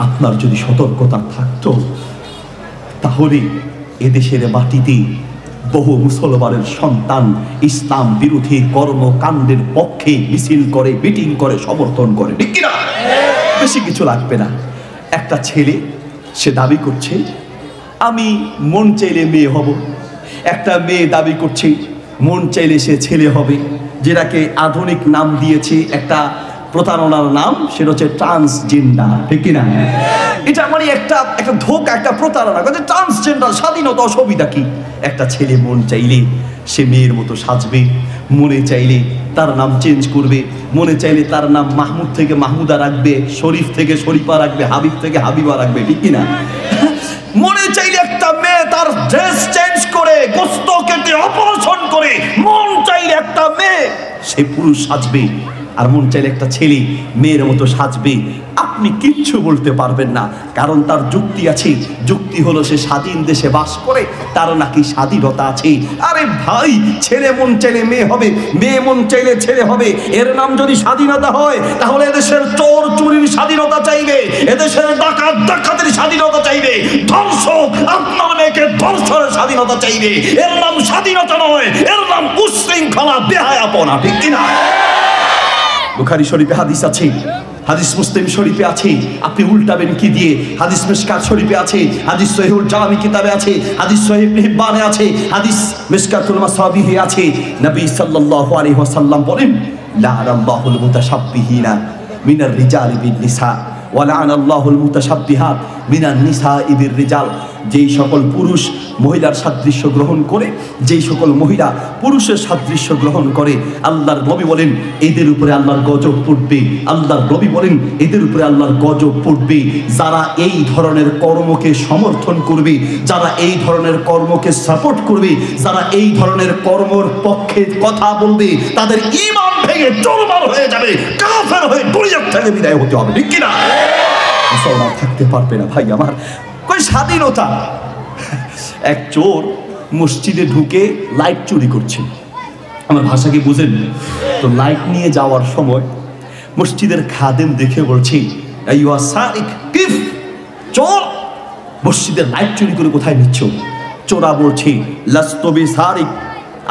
আপনার যদি সতর্কতা থাকতো তাহলে এদেশের মাটিতে বহু মুসলমানের সন্তান ইসলাম বিরোধী কর্মকাণ্ডের পক্ষে মিছিল করে, মিটিং করে, সমর্থন করে, ঠিক কিনা? বেশি কিছু লাগবে না। একটা ছেলে সে দাবি করছে আমি মন চাইলে মেয়ে হব, একটা মেয়ে দাবি করছে মন চাইলে সে ছেলে হবে, যেটাকে আধুনিক নাম দিয়েছে একটা প্রতারণার নাম, সেটা হচ্ছে ট্রান্সজেন্ডার, ঠিক কিনা? এটা মানে একটা ধোঁকা, একটা প্রতারণা। ট্রান্সজেন্ডার, স্বাধীনতা, অসুবিধা কি? একটা ছেলে মন চাইলে সে মেয়ের মতো সাজবে, মনে চাইলে তার নাম চেঞ্জ করবে, মনে চাইলে তার নাম মাহমুদ থেকে মাহমুদা রাখবে, শরীফ থেকে শরীফা রাখবে, হাবিব থেকে হাবিবা রাখবে, ঠিক কিনা? মনে চাইলে একটা মেয়ে তার ড্রেস চেঞ্জ করে, গোস্ত কেটে অপারেশন করে, মন চাইলে একটা মেয়ে সে পুরুষ সাজবে, আর মন চাইলে একটা ছেলে মেয়ের মতো সাজবে। আপনি কিচ্ছু বলতে পারবেন না, কারণ তার যুক্তি আছে। যুক্তি হলো সে স্বাধীন দেশে বাস করে, তার নাকি স্বাধীনতা আছে। আরে ভাই, ছেলে মন চাইলে মেয়ে হবে, মেয়ে মন চাইলে ছেলে হবে, এর নাম যদি স্বাধীনতা হয় তাহলে এদেশের চোর চুরির স্বাধীনতা চাইবে, এদেশের ডাকাত ডাকাতের স্বাধীনতা চাইবে, ধর্ষক আপনার মেয়েকে ধর্ষণের স্বাধীনতা চাইবে। এর নাম স্বাধীনতা নয়, এর নাম উচ্ছৃঙ্খলা, বেহায়াপনা, ঠিক কিনা? বুখারী শরীফে হাদিস আছে, হাদিস মুসলিম শরীফে আছে, আপনি উল্টাবেন কি দিয়ে? হাদিস মিশকাত শরীফে আছে, হাদিস সহিহুল জামি কিতাবে আছে, হাদিস সহিহ ইবনে হিব্বানে আছে, হাদিস মিশকাতুল মাসাবিহে আছে। নবী সাল্লাল্লাহু আলাইহি ওয়াসাল্লাম বলেন, লা'নাল্লাহুল মুতাশাব্বিহিনা মিনার রিজালি বিন নিসা ওয়া লা'নাল্লাহুল মুতাশাব্বিহাত মিনান নিসাই বির রিজাল। যেই সকল পুরুষ মহিলার সাদৃশ্য গ্রহণ করে, যেই সকল মহিলা পুরুষের সাদৃশ্য গ্রহণ করে, আল্লাহর নবী বলেন এদের উপরে আল্লাহর গজব পড়বে। আল্লাহর নবী বলেন এদের উপরে আল্লাহর গজব পড়বে। যারা এই ধরনের কর্মকে সমর্থন করবে, যারা এই ধরনের কর্মকে সাপোর্ট করবে, যারা এই ধরনের কর্মর পক্ষে কথা বলবে, তাদের ঈমান ভেঙে চুরমার হয়ে যাবে, কাফের হয়ে দুনিয়া থেকে বিদায় হতে হবে, ঠিক কিনা? মুসলমান থাকতে পারবে না ভাই আমার। কই স্বাধীনতা? এক চোর মসজিদে ঢুকে লাইট চুরি করছে, আমার ভাষাকে বুঝেন তো। লাইট নিয়ে যাওয়ার সময় মসজিদের খাদেম দেখে বলছে, আইয়া সারিক কিফ, চোর মসজিদের লাইট চুরি করে কোথায় নিচ্ছ? চোরা বলছে, লাস্তু বিসারিক,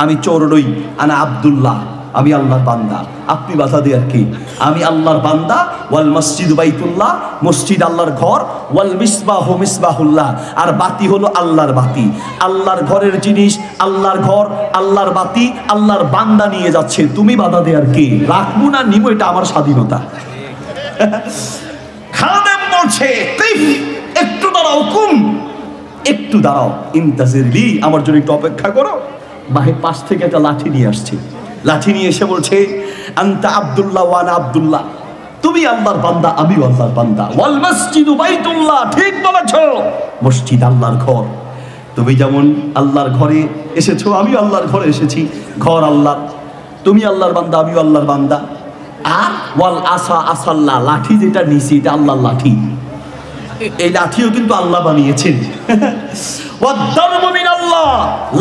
আমি চোর নই, আনা আব্দুল্লাহ, আমি আল্লাহর বান্দা। আপনি বাধা দেয়ার কি? আমি আল্লাহর বান্দা। ওয়াল মসজিদ বাইতুল্লাহ, মসজিদ আল্লাহর ঘর। ওয়াল মিসবাহু মিসবাহুল্লাহ, আর বাতি হলো আল্লাহর বাতি। আল্লাহর ঘরের জিনিস, আল্লাহর ঘর, আল্লাহর বাতি, আল্লাহর বান্দা নিয়ে যাচ্ছে, তুমি বাধা দেয়ার কি? রাখবো না নিবো, এটা আমার স্বাধীনতা। খাদেম বলছে, একটু দাঁড়াও, কুম, একটু দাঁড়াও, ইন্তাজিরলি, আমার জন্য একটু অপেক্ষা করো। বাহির পাশ থেকে একটা লাঠি নিয়ে আসছে, লাঠি নিয়ে এসে বলছে, আনতা আব্দুল্লাহ ওয়া আনা আব্দুল্লাহ, তুমি আল্লাহর বান্দা, আমিও আল্লাহর বান্দা। ওয়াল মসজিদু বাইতুল্লাহ, ঠিক বলেছো, মসজিদ আল্লাহর ঘর। তুমি যেমন আল্লাহর ঘরে এসেছো, আমিও আল্লাহর ঘরে এসেছি, ঘর আল্লাহ, তুমি আল্লাহর বান্দা, আমিও আল্লাহর বান্দা। আর ওয়াল আসা আসাল্লাহ, লাঠি যেটা নিছি এটা আল্লাহর লাঠি, এই লাঠিও কিন্তু আল্লাহ বানিয়েছেন।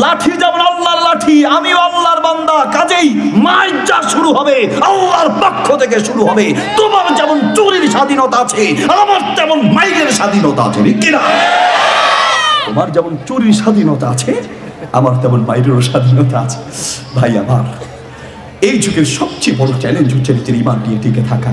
লাঠি যেমন আল্লাহর লাঠি, আমিও আল্লাহর বান্দা, কাজেই মাইর যা শুরু হবে আল্লাহর পক্ষ থেকে শুরু হবে। তোমার যেমন চুরির স্বাধীনতা আছে, আমার তেমন মাইরের স্বাধীনতা আছে, ঠিক কিনা? তোমার যেমন চুরির স্বাধীনতা আছে, আমার তেমন মাইরেরও স্বাধীনতা আছে। ভাই আমার, এই যুগের সবচেয়ে বড় চ্যালেঞ্জ হচ্ছে নিজের ঈমান নিয়ে টিকে থাকা।